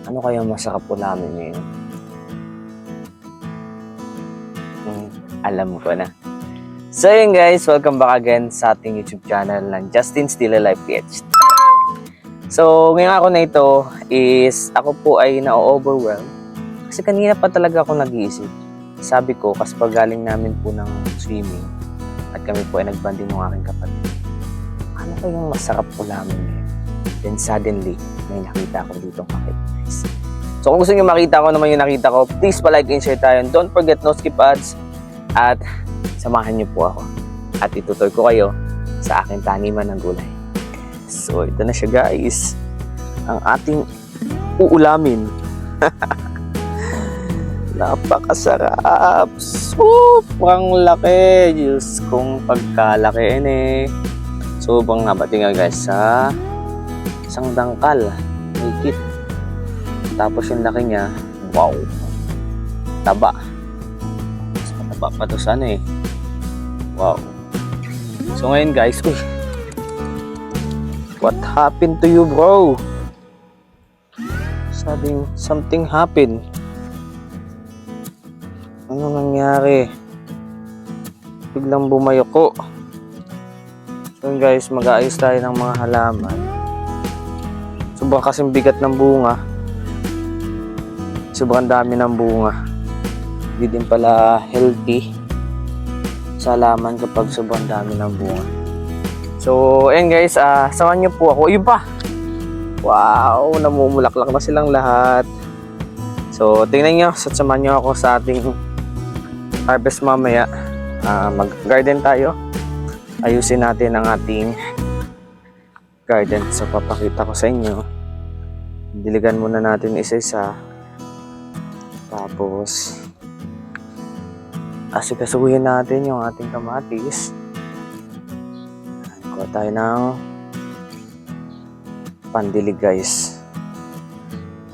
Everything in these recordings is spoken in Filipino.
Ano kaya masarap ulamin ngayon? Alam ko na. So yun guys, welcome back again sa ating YouTube channel ng Justin Still Alive PH. So ngayong ako na ito is ako po ay na-overwhelm kasi kanina pa talaga ako nag-iisip. Sabi ko, kasi pag galing namin po ng swimming at kami po ay nagbanding ng aking kapatid, ano kayang masarap ulamin ngayon? Then suddenly, may nakita ko dito kakit guys. So kung gusto nyo makita ko naman yung nakita ko, please pa-like and share tayo. Don't forget no skip ads. At samahan niyo po ako at itutoy ko kayo sa aking taniman ng gulay. So ito na siya guys, ang ating uulamin. Napakasarap, sobrang laki, Diyos kong pagkalaki eh. Sobrang nabati nga guys sa isang dangkal, higit. Tapos yung laki niya, wow, taba. Pa to sana eh. Wow. So ngayon guys, uy, what happened to you bro? Something happened. Ano nangyari? Biglang bumayoko. So guys, mag-aayos tayo ng mga halaman. Sobrang kasing bigat ng bunga. Sobrang dami ng bunga. Hindi din pala healthy sa halaman kapag sobrang dami ng bunga. So, ayun guys, samahan niyo po ako. Yun pa! Wow! Namumulaklak na silang lahat. So, tingnan niyo, samahan niyo ako sa ating harvest mamaya. Mag-garden tayo. Ayusin natin ang ating garden. So, papakita ko sa inyo. Diligan muna natin isa-isa. Tapos asikasuhin natin yung ating kamatis. Kuha tayo ng pandilig guys.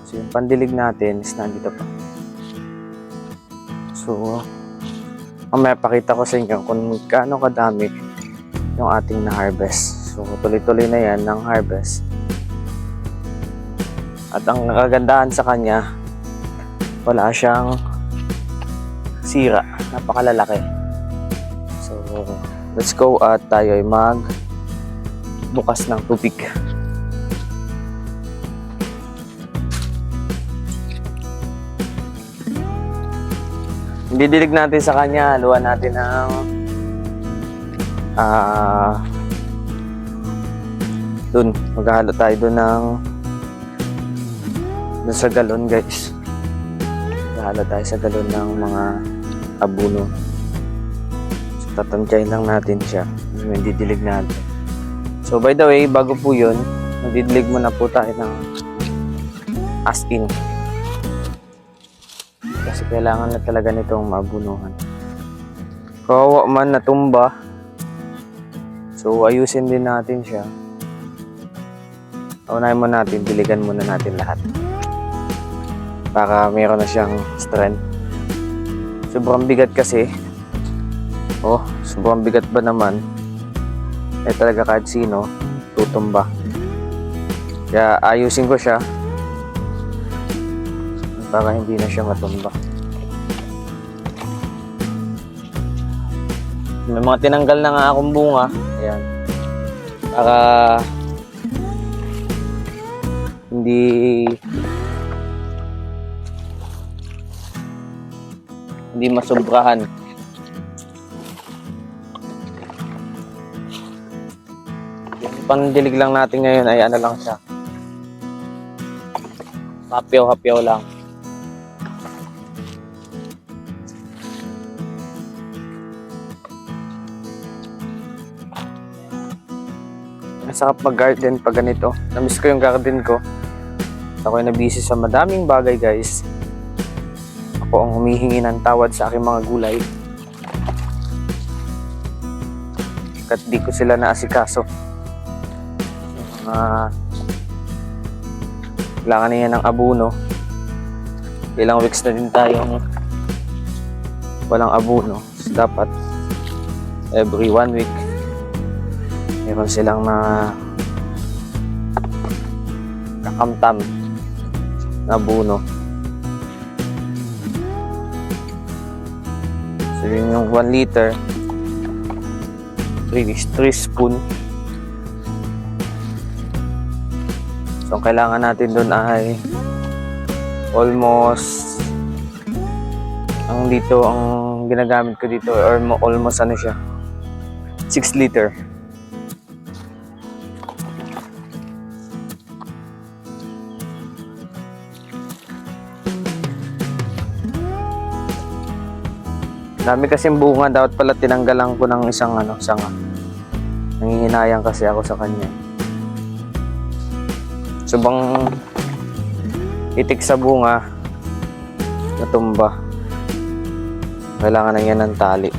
So yung pandilig natin is nandito pa. So mamaya pakita ko sa inyo kung gaano kadami yung ating na-harvest. So tuloy-tuloy na yan ng harvest. At ang kagandahan sa kanya, wala siyang sira, napakalalaki. So let's go at tayo ay bukas ng tubig. Didilig natin sa kanya, haluan natin ng dun, maghahalo tayo dun sa galon guys. Maghahalo tayo sa galon ng mga abuno. So, tatamtsahin lang natin siya. Yung didilig natin. So, by the way, bago po yun, magdidilig muna po tayo ng asin. Kasi kailangan na talaga nitong maabunuhan. Kawawa man natumba. So, ayusin din natin siya. Unahin mo natin, diligan muna natin lahat. Para meron na siyang strength. Sobrang bigat kasi. Oh, sobrang bigat ba naman? Eh talaga kahit sino, tutumba. Kaya ayusin ko siya. Para hindi na siya matumba. May mga tinanggal na nga akong bunga. Ayan. Para hindi masobrahan. Yung pandilig lang natin ngayon ay ano lang siya. Hapyaw-hapyaw lang. Masarap mag-garden pag ganito. Namiss ko yung garden ko. Ako ay nabisi sa madaming bagay guys. Ako ang humihingi ng tawad sa aking mga gulay. Kat di ko sila naasikaso. Kailangan niya ng abuno. Ilang weeks na din tayong walang abuno. So, dapat every 1 week meron silang kakamtam na buno. So yun yung 1 liter. 3 spoon. So ang kailangan natin doon ay almost, ang dito, ang ginagamit ko dito or almost ano siya, 6 liter. Dami kasing bunga, dapat pala tinanggalan ko ng isang sanga. Nangihinayang kasi ako sa kanya. So bang itik sa bunga, natumba. Kailangan na yan ng tali.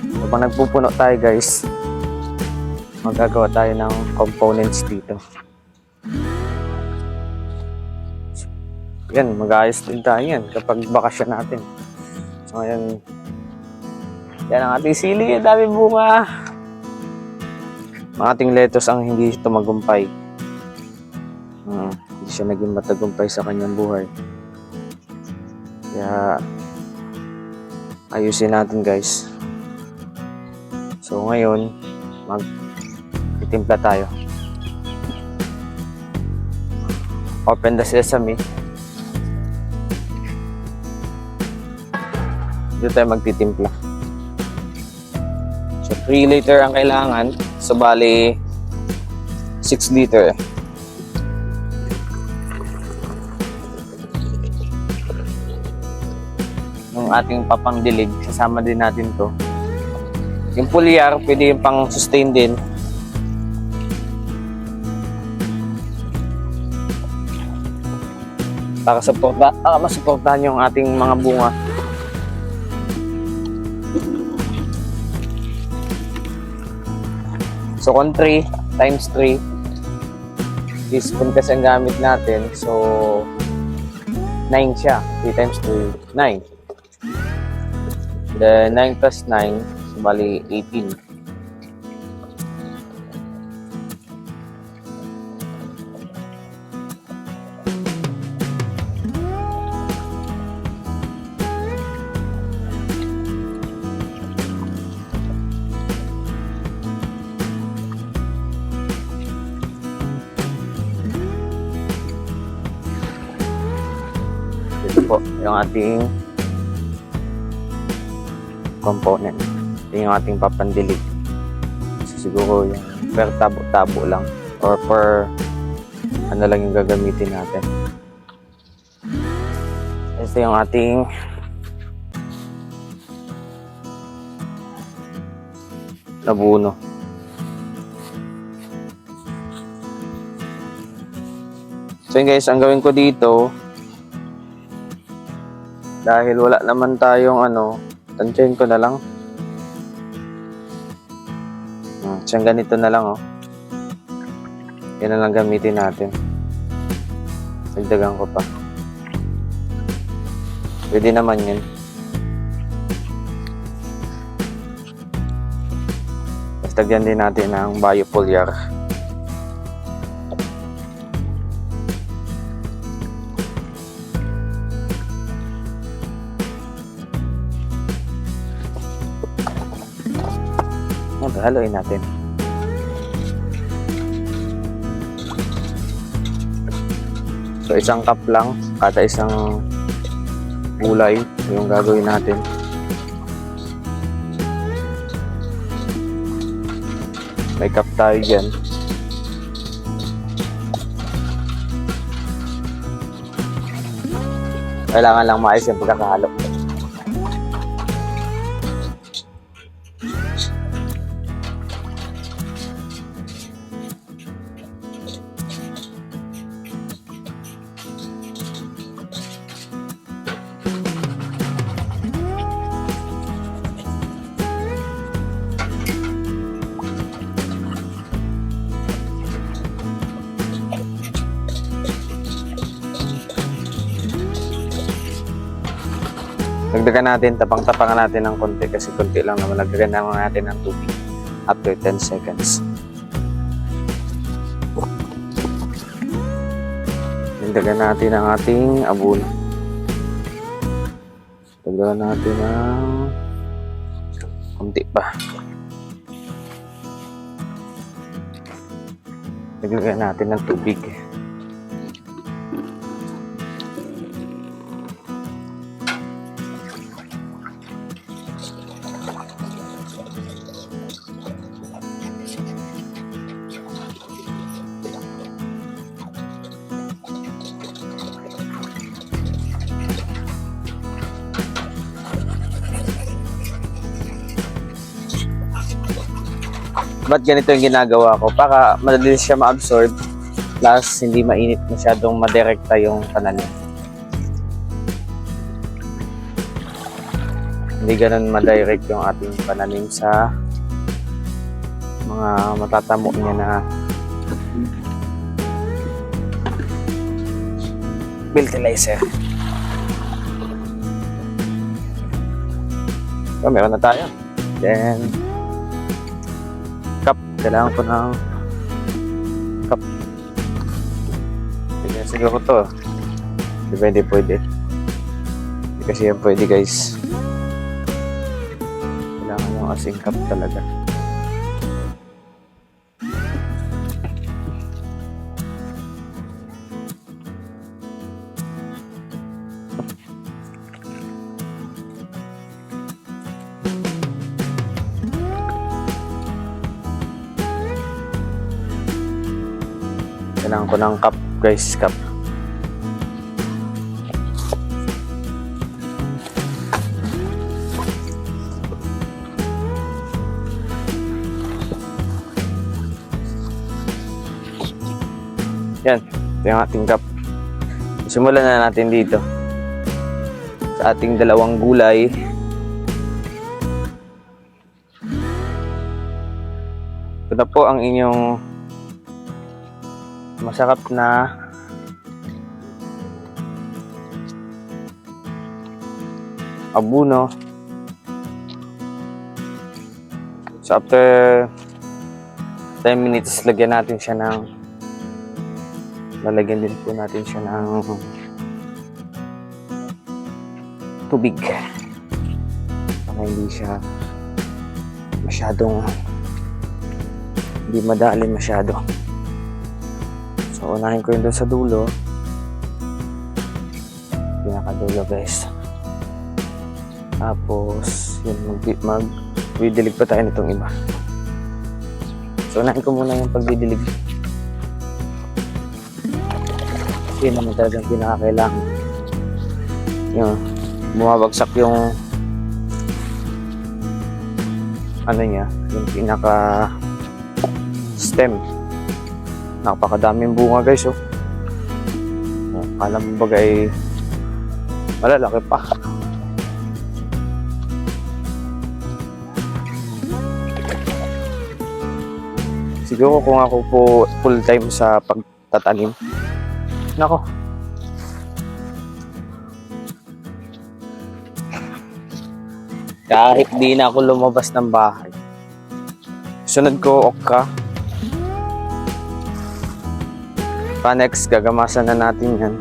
So pag nagpupuno tayo guys, magagawa tayo ng components dito. Yan, mag-ayos din tayo yan kapag bakasyon natin. So ngayon, yan ang ating sili, ang dami bunga. Ang ating lettuce ang hindi tumagumpay. Hindi siya naging matagumpay sa kanyang buhay. Kaya, ayusin natin guys. So ngayon, mag-titimpla tayo. Open the sesame. Dito tayo magtitimpla. So 3 liter ang kailangan. So bali 6 liter. Yung ating papangdilig, sasama din natin to. Yung pulyar, pwede yung pang sustain din. Para masuportahan yung ating mga bunga. So kung 3 times 3, teaspoon kasi ang gamit natin. So 9 siya. 3 times 3, 9. Then 9 plus 9, so bali 18. Ito po yung ating component. Ito yung ating papandilig. So, siguro yung per tabo-tabo lang or per ano lang yung gagamitin natin. Ito yung ating nabuno. So yun guys, ang gawin ko dito, dahil wala naman tayong tansyahin ko na lang. Siyang ganito na lang, oh. Yan na lang gamitin natin. Nagdagan ko pa. Pwede naman yun. Tapos tagyan din natin ng biopolyer. Haluin natin. So isang cup lang kada isang gulay yung gagawin natin. May cup tayo dyan. Kailangan lang maayos yung pagkakahalo. Dagdagan natin, tapang-tapangan natin ng konti kasi konti lang naman. Lagdagan naman natin ng tubig. after 10 seconds. Dagdagan natin ang ating abono. Dagdagan natin ng konti pa. Dagdagan natin ng tubig. Ba't ganito yung ginagawa ko? Para madali siya ma-absorb, plus hindi mainit masyadong madirekta yung pananim. Hindi ganun madirect yung ating pananim sa mga matatamo niya na fertilizer. So, meron na tayo. Then, kailangan ko ng cup. Hindi siguro to. Depende, pwede. Hindi kasi yan pwede, guys. Kailangan yung asing cup talaga. Kailangan ko ng cup, guys, cup. Yan, ito yung ating cup. Simulan na natin dito sa ating dalawang gulay. Ito na po ang inyong masarap na abono. So after 10 minutes, lagyan natin siya ng lalagyan din po natin siya ng tubig para hindi siya masyadong hindi madali masyado. So, unahin ko yun doon sa dulo. Pinakadulo, guys. Tapos, yun, magdidilig pa tayo nitong iba. So, unahin ko muna yung pagdidilig. Yun naman talagang pinakakailangan. Yun, bumabagsak yung ano niya, yung pinaka stem. Napakadaming bunga, guys, oh. Akala mo bagay malalaki pa. Siguro kung ako po full time sa pagtatanim, nako, kahit di na ako lumabas ng bahay, sunod ko okra. Next, gagamasan na natin yan.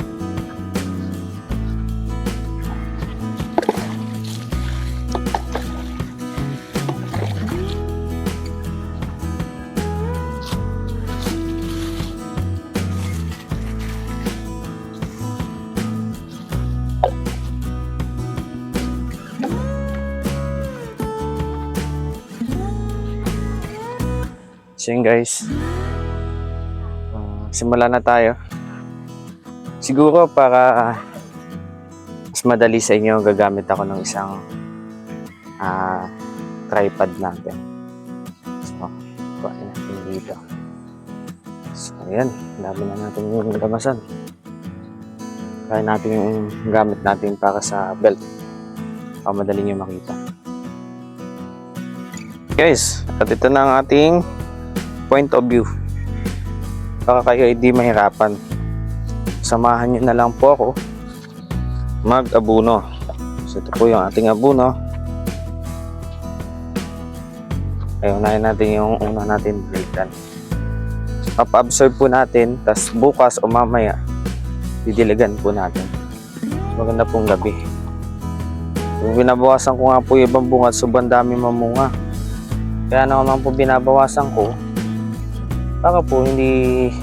So yun, guys. Simula na tayo. Siguro para mas madali sa inyo, gagamit ako ng isang tripod natin. So, kuhain natin dito. So, ayan. Dami na natin yung gamasan. Kaya natin yung gamit natin para sa belt. Para madali nyo makita. Guys, at ito na ang ating point of view. Baka kayo hindi mahirapan. Samahan nyo na lang po ako mag-abono. So ito po yung ating abono. Ayun, unahin natin yung una natin diligan. Papa-absorb po natin, tas bukas o mamaya, didiligan po natin. Maganda pong gabi. Yung binabawasan ko nga po yung ibang bunga, sobrang dami mamunga. Kaya naman po binabawasan ko, para po hindi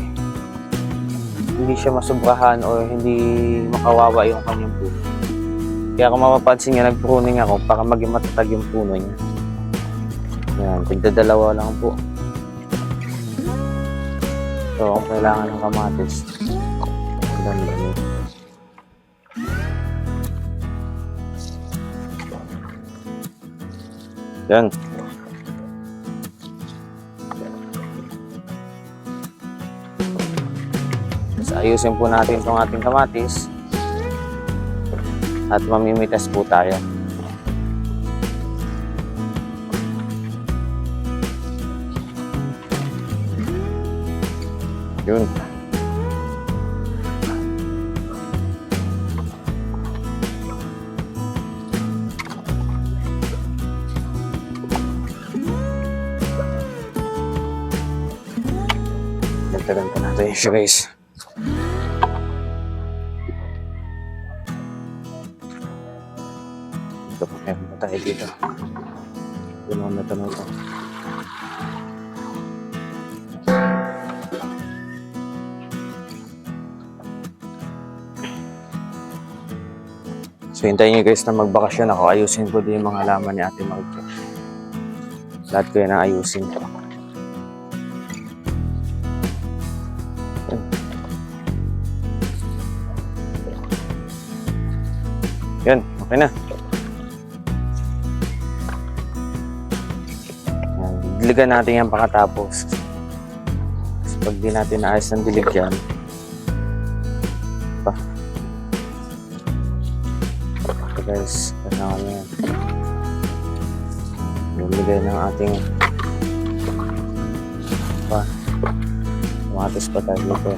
siya masubrahan o hindi makawawa yung kanyang puno. Kaya kung mapapansin nyo, nag-pruning ako para maging matatag yung puno niya. Yan, tigdadalawa lang po. So, kung kailangan ng kamatis, dami. Yan. So, ayusin po natin itong ating kamatis at mamimitas po tayo. Yun. Dagdagan pa natin yung guys. Ito pa, meron pa tayo dito. Puno na ito. So, hintayin nyo guys na magbakasyon ako. Ayusin ko din yung mga halaman ni Ate Marjo. Lahat ko yan ang ayusin ko. Yan, okay na. Yan, diligan natin yan pakatapos. Kasi pag di natin naayos ng dilig yan, guys, kailangan na yan. Bumigay ng ating kamatis pa tayo dito.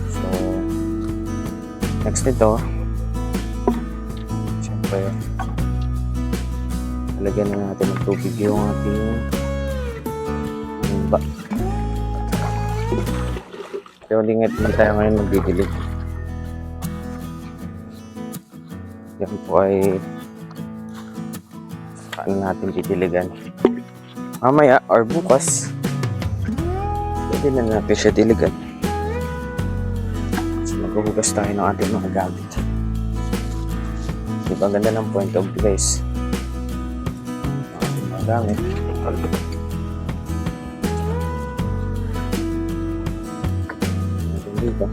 So, next nito, siyempre, talagyan na natin ng tubig yung ating ba. Pero lingit na tayo ngayon magdidilig. Yan po ay paano natin didiligan. Mamaya or bukas, pwede na natin siya diligan. So maghuhugas tayo ng ating mga gamit. Diba ganda ng point of view guys. Mga gamit. Dito.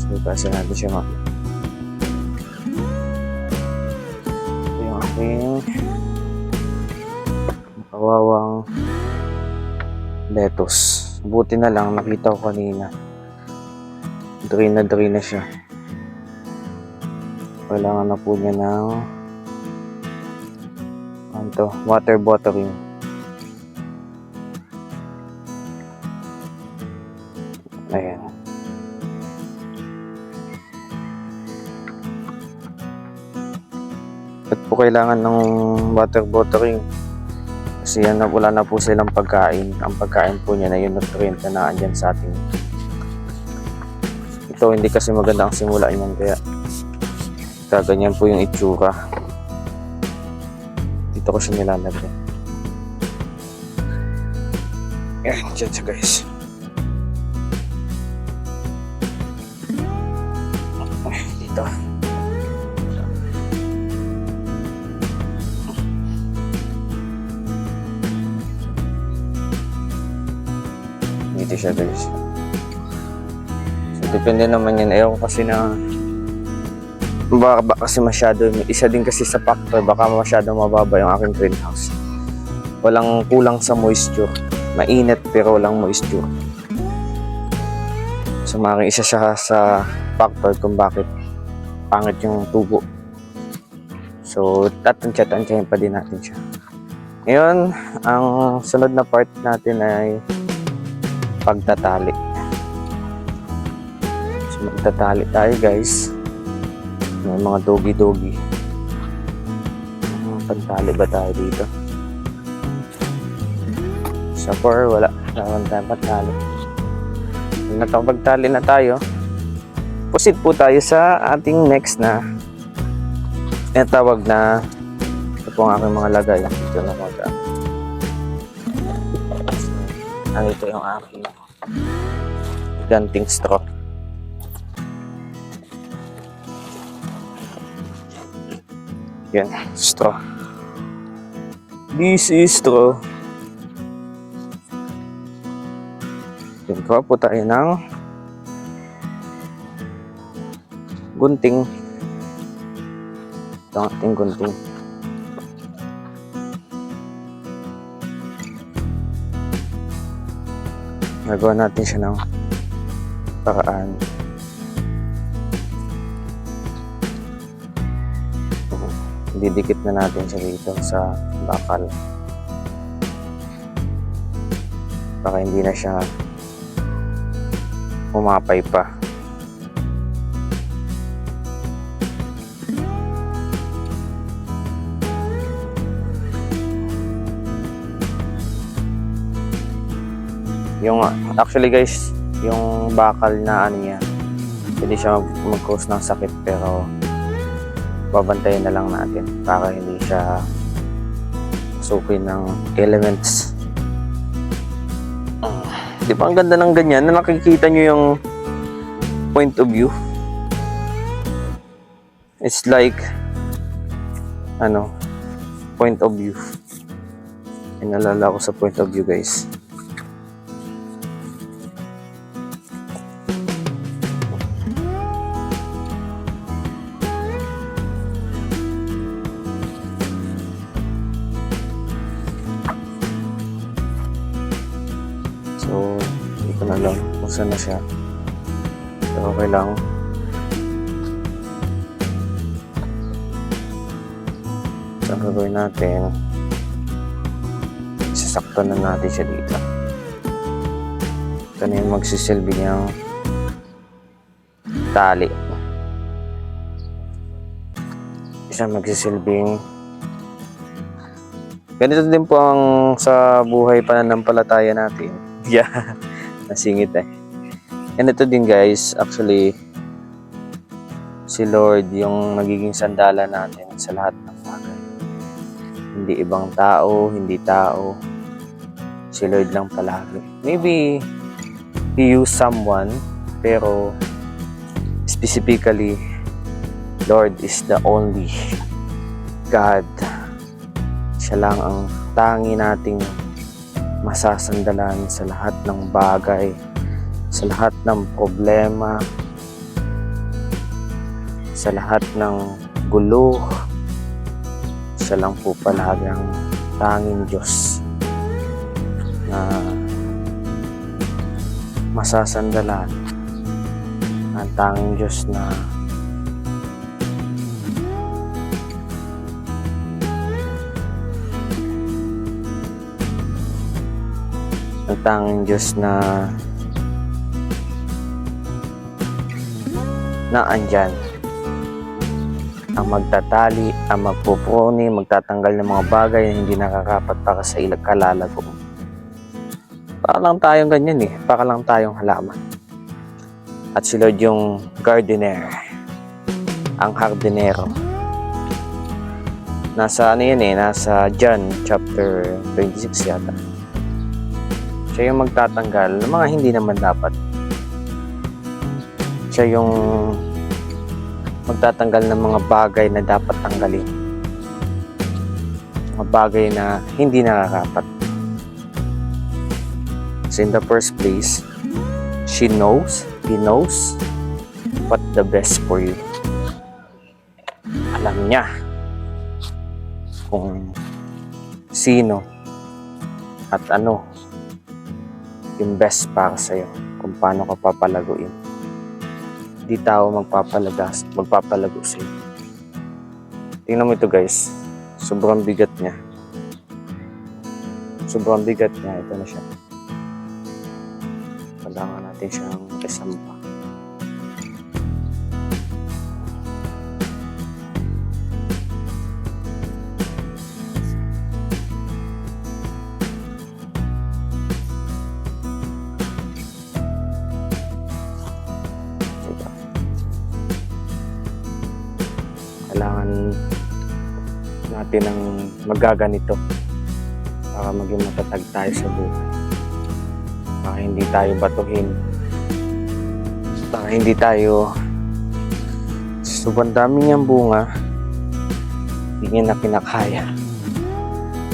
So, kasi natin siya ito yung aking makawawang lettuce. Buti na lang, nakita ko kanina. Drain na siya. Kailangan na po niya ng water watering. Ayan. At po kailangan ng water watering kasi yan, wala na po silang pagkain. Ang pagkain po niya na yung nutrient na naandyan sa ating. Ito hindi kasi maganda ang simula niyan kaya ganyan po yung itsura. Dito ko siya nilalagay. Ayan, dyan siya guys. Dito. Dito siya guys. So, depende naman yan. Ayaw ko kasi na baka kasi masyado, isa din kasi sa factor, baka masyado mababa yung aking greenhouse. Walang kulang sa moisture. Mainit pero walang moisture. So maaaring isa siya sa factor kung bakit pangit yung tubo. So tatansya-tansyahin pa din natin siya. Ngayon, ang sunod na part natin ay pagtatali. So Magtatali tayo guys. May mga dogi-dogi. Pantali ba tayo dito? Sa core, wala. Wala tayong pantali. Nakapagtali na tayo. Proceed po tayo sa ating next na tawag na ito po ang aking mga lagay. Ito na mga ito yung aking ganting straw. Yan, straw. This is straw. Gawa po tayo ng gunting. Ito ang ating gunting. Nagawa natin siya ng paraan. Didikit na natin siya dito sa bakal. Baka hindi na siya umapay pa. Yung actually guys, yung bakal na ano niya, pwede siya mag-cause ng sakit, pero babantayan na lang natin para hindi siya sukin ng elements. Di ba ang ganda ng ganyan na nakikita nyo yung point of view? It's like point of view. Inalala ko sa point of view guys. So, ito na lang kung saan na siya. So, okay lang. So, ang gagawin natin, sasakto na natin siya dito. Ito na yung magsisilbi niyang tali. Isa magsisilbing ganito din po ang sa buhay pananampalataya natin. Yeah, nasingit eh. And ito din guys, actually, si Lord yung nagiging sandala natin sa lahat ng bagay. Hindi ibang tao, hindi tao. Si Lord lang palagi. Maybe, He used someone, pero specifically, Lord is the only God. Siya lang ang tangi nating masasandalan sa lahat ng bagay, sa lahat ng problema, sa lahat ng gulo. Siya lang po palagi ang tanging Diyos na masasandalan, ang tanging Diyos na andyan, ang magtatali, ang magpupuni, magtatanggal ng mga bagay na hindi nakakapat para sa kalalago. Para lang tayong ganyan eh, para lang tayong halaman. At si Lord yung gardener, ang hardinero. Nasa nasa John chapter 26 yata. Siya yung magtatanggal ng mga hindi naman dapat. Siya yung magtatanggal ng mga bagay na dapat tanggalin. Mga bagay na hindi nakakapat. So in the first place, He knows what the best for you. Alam niya kung sino at ano yung best para sa'yo, kung paano ka papalaguin. Hindi tao magpapalago sa'yo. Tingnan mo ito guys, sobrang bigat niya. Ito na siya. Kailangan natin siyang isamba. Kailangan natin ng magaganito para maging matatag tayo sa buhay. Para hindi tayo batuhin. Para hindi tayo sobrang dami niyang bunga, hindi niya na kinakaya.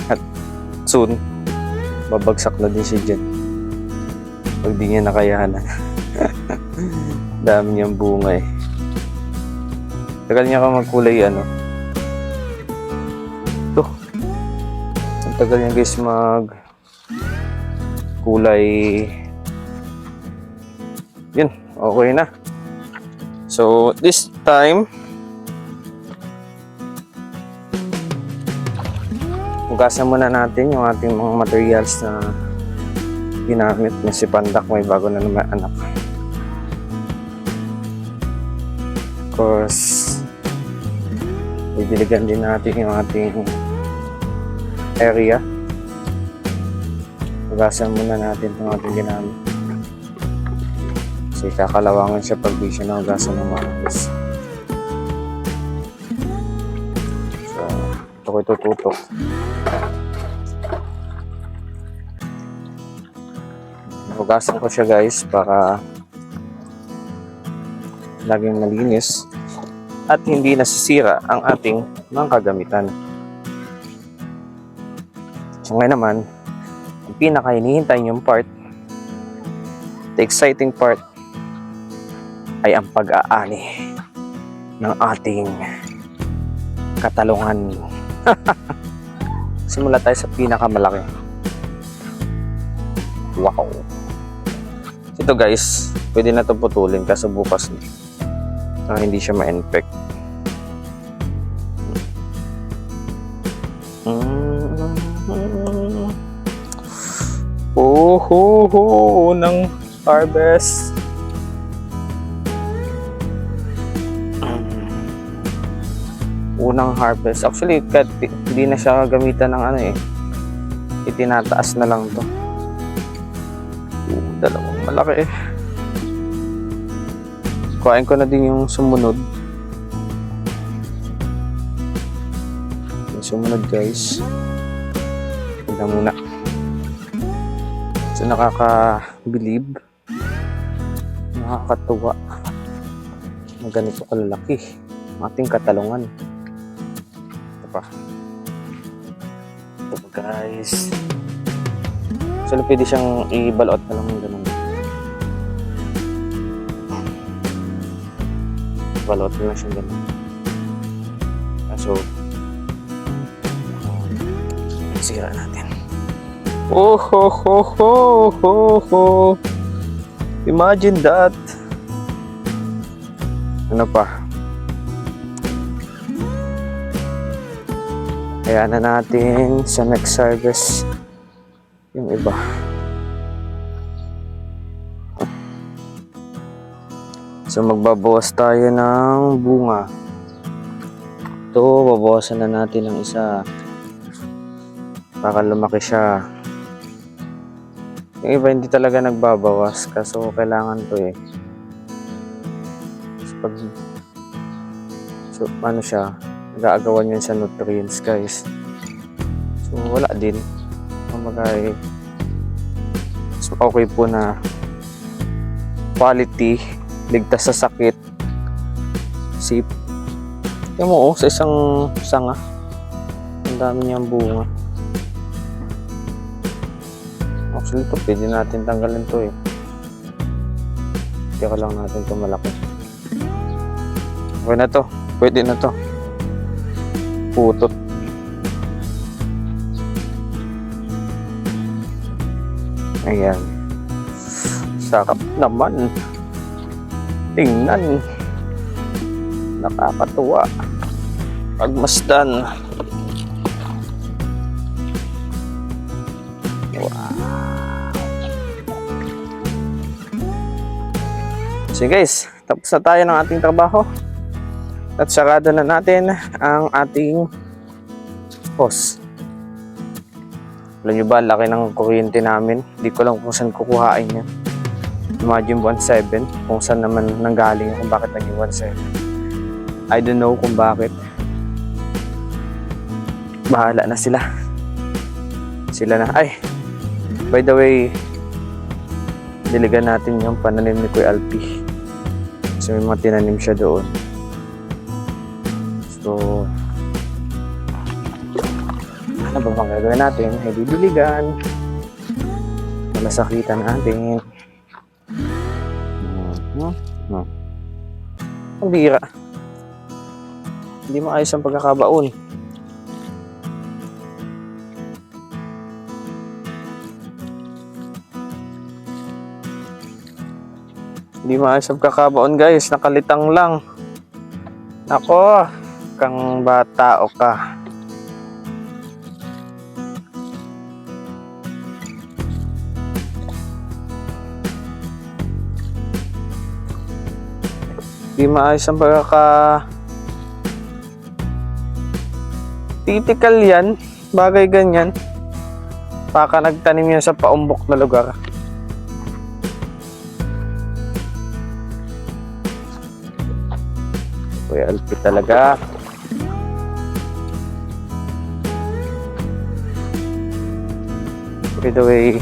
At soon, babagsak na din siya dyan. Pag di niya nakayanan. Dami niyang bunga eh. Tagal niya ka magkulay ano. Ito. Ang tagal niya guys kulay. Yun, okay na. So, this time, hugasan muna natin yung ating mga materials na ginamit. Na si Pandak may bago na naman anak. Of course, didiligan din natin yung ating area. Hugasan muna natin itong ating ginamit. Kasi kakalawangan siya pag di siya nahugasan ng maayos. So, ito ko itututok. Hugasan ko siya guys para laging malinis at hindi nasisira ang ating mga kagamitan. So ngayon naman, ang pinaka-hinihintay niyong part, the exciting part, ay ang pag-aani ng ating katalungan. Simula tayo sa pinakamalaki. Wow! Ito guys, pwede na ito putulin kasi bukas na hindi siya ma-infect. Ng harvest. Unang harvest. Actually, kahit hindi na siya gamitan ng ano eh. Itinataas na lang to. Dalawang malaki eh. Kuhain ko na din yung sumunod. Yung sumunod guys. Tignan muna. So nakaka-believe. Nakakatuwa. Na ganito kalalaki. Ating katalungan. Ito pa. Ito pa guys. So pwede siyang i-balot na lang ng ganun. Balot na lang siyang ganun. So sira natin. Oh ho ho ho ho ho. Imagine that. Ano pa? Kaya na natin sa next harvest yung iba. So magbabawas tayo ng bunga. Ito, babawasan na natin ng isa para lumaki siya. Yung iba hindi talaga nagbabawas kaso kailangan to eh. So ano siya, nag-aagawan yun sa nutrients guys. So wala din. Kumagay, so okay po na quality, ligtas sa sakit, safe. Tingnan mo sa isang sanga, ang dami niyang bunga. Actually ito, pwede natin tanggalin to eh. Kaya lang natin ito malaki. Okay na to, pwede na to. Putot. Ayan. Sarap naman. Tingnan. Nakakatuwa. Pagmasdan. Wow. So guys, tapos na tayo ng ating trabaho. At sarado na natin ang ating hose. Alam nyo ba, laki ng kuryente namin. Hindi ko lang kung saan kukuhain yan. Imagine 1.7, kung saan naman nanggaling kung bakit naging 1.7. I don't know kung bakit. Bahala na sila. Sila na. Ay, by the way, diligan natin yung pananim ni Kuya Alpi. Kasi may mga tinanim siya doon. So, ano ba bang gagawin natin? Ay, didiligan. Malasakitan natin. Ang bira. Hindi maayos ang pagkakabaon. Hindi maayos ang pagkakabaon, guys. Nakalitang lang. Nako, kang bata o ka. Hindi maayos ang typical yan, bagay ganyan. Baka nagtanim yan sa paumbok na lugar. Kuya Alpi talaga. By the way,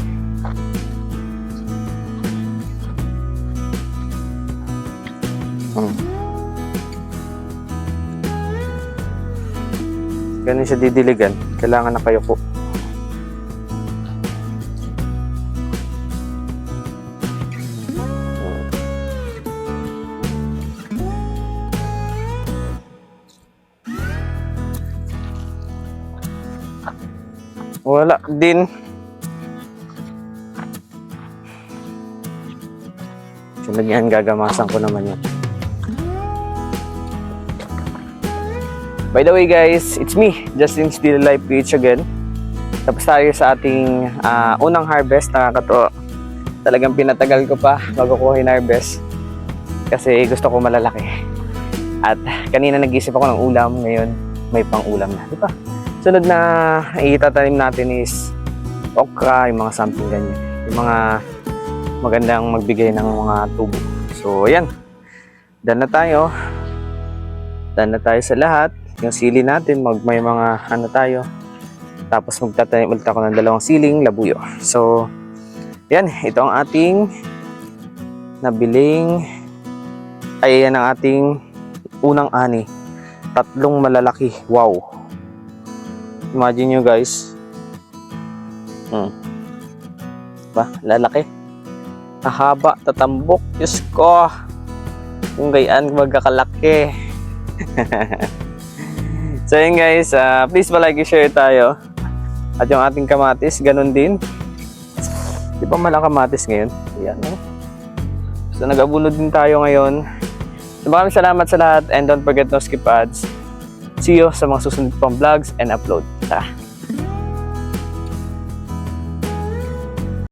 ganun siya didiligan. Kailangan na kayo po. Wala din. Sunod yan, gagamasan ko naman yan. By the way guys, it's me, Justin Still Life PH again. Tapos tayo sa ating unang harvest. Nakakatuwa. Talagang pinatagal ko pa bago ko hinarvest. Kasi gusto ko malalaki. At kanina nag-isip ako ng ulam, ngayon may pang-ulam na. Diba? Sunod na itatanim natin is okra, yung mga something ganyan. Yung mga magandang magbigay ng mga tubo. So ayan, done na tayo. Done na tayo sa lahat. Yung sili natin, may mga ano tayo. Tapos magtatanim ulit ako ng 2 siling labuyo. So, yan. Ito ang ating nabiling, ay yan ang ating unang ani. 3 malalaki. Wow. Imagine nyo guys. Ba, lalaki. Mahaba, tatambok. Diyos ko. Kung gayaan magkakalaki. So yun guys, please palike, share tayo. At yung ating kamatis, ganun din. Di ba malang kamatis ngayon? Ayan, So nag-abunod din tayo ngayon. So maraming salamat sa lahat and don't forget to skip ads. See you sa mga susunod pang vlogs and upload. Tara!